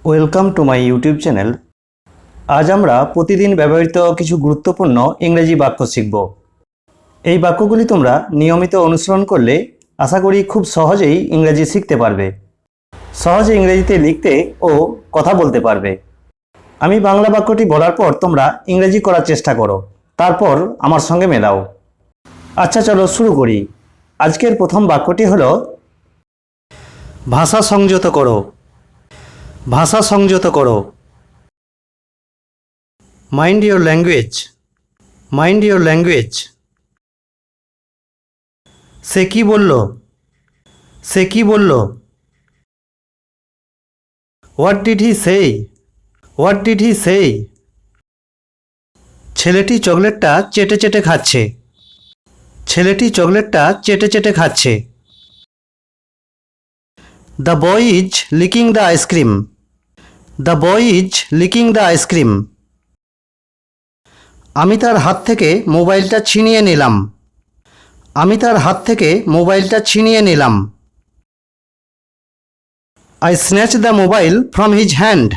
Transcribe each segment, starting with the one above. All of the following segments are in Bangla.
Welcome to my YouTube channel. আজ আমরা প্রতিদিন ব্যবহৃত কিছু গুরুত্বপূর্ণ ইংরেজি বাক্য শিখব। এই বাক্যগুলি তোমরা নিয়মিত অনুসরণ করলে আশা করি খুব সহজেই ইংরেজি শিখতে পারবে, সহজে ইংরেজিতে লিখতে ও কথা বলতে পারবে। আমি বাংলা বাক্যটি বলার পর তোমরা ইংরেজি করার চেষ্টা করো, তারপর আমার সঙ্গে মেলাও। আচ্ছা, চলো শুরু করি। আজকের প্রথম বাক্যটি হলো ভাষা সংযত করো। ভাষা সংযত করো। Mind your language. Mind your language. সে কি বলল? সে কি বলল? What did he say? What did he say? ছেলেটি চকলেটটা চেটে চেটে খাচ্ছে। ছেলেটি চকলেটটা চেটে চেটে খাচ্ছে। The boy is licking the ice cream. The boy is licking the ice cream. আমি তার হাত থেকে মোবাইলটা ছিনিয়ে নিলাম। আমি তার হাত থেকে মোবাইলটা ছিনিয়ে নিলাম। I snatched the mobile from his hand.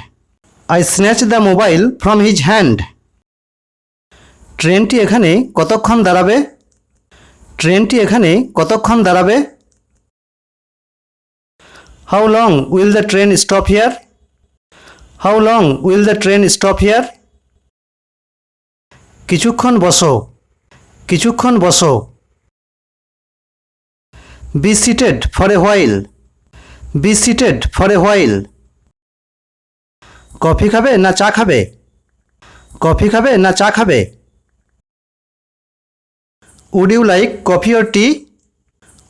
I snatched the mobile from his hand. ট্রেনটি এখানে কতক্ষণ দাঁড়াবে? ট্রেনটি এখানে কতক্ষণ দাঁড়াবে? How long will the train stop here? How long will the train stop here? কিছুক্ষণ বসো। কিছুক্ষণ বসো। Be seated for a while. Be seated for a while. Coffee খাবে না চা খাবে? কফি খাবে না চা খাবে? Would you like coffee or tea?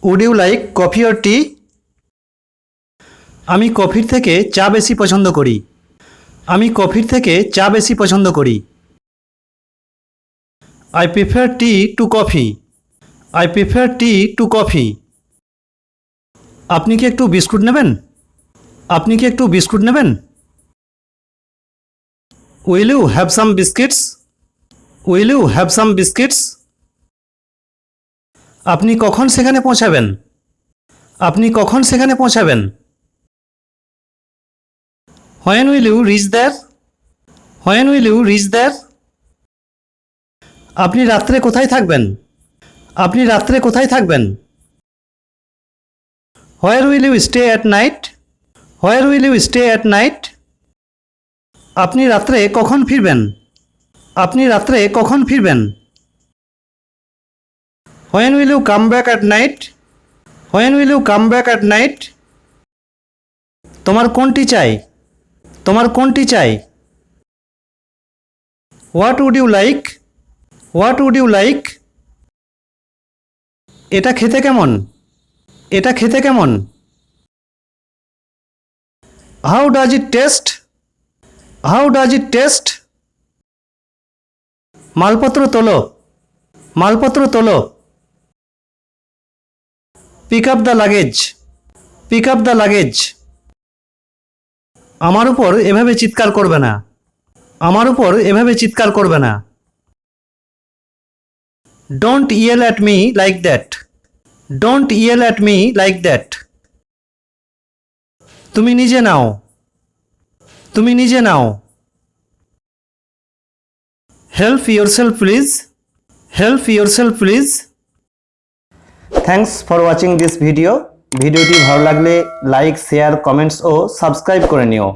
Would you like coffee or tea? আমি কফির থেকে চা বেশি পছন্দ করি। আমি কফির থেকে চা বেশি পছন্দ করি। I prefer tea to coffee. I prefer tea to coffee. আপনি কি একটু বিস্কুট নেবেন? আপনি কি একটু বিস্কুট নেবেন? Will you have some biscuits? Will you have some biscuits? আপনি কখন সেখানে পৌঁছাবেন? আপনি কখন সেখানে পৌঁছাবেন? When will you reach there? When will you reach there? আপনি রাত্রে কোথায় থাকবেন? আপনি রাত্রে কোথায় থাকবেন? Where will you stay at night? Where will you stay at night? আপনি রাত্রে কখন ফিরবেন? আপনি রাত্রে কখন ফিরবেন? When will you come back at night? When will you come back at night? তোমার কোনটি চাই? তোমার কোনটি চাই? What would you like? What would you like? এটা খেতে কেমন? এটা খেতে কেমন? How does it taste? How does it taste? মালপত্র তোলো। মালপত্র তোলো। Pick up the luggage. Pick up the luggage. আমার উপর এভাবে চিৎকার করবে না। আমার উপর এভাবে চিৎকার করবে না। Don't yell at me like that. Don't yell at me like that. তুমি নিজে নাও। তুমি নিজে নাও। Help yourself please. Help yourself please. Thanks for watching this video. ভিডিওটি ভালো লাগলে লাইক, শেয়ার, কমেন্টস ও সাবস্ক্রাইব করে নিও।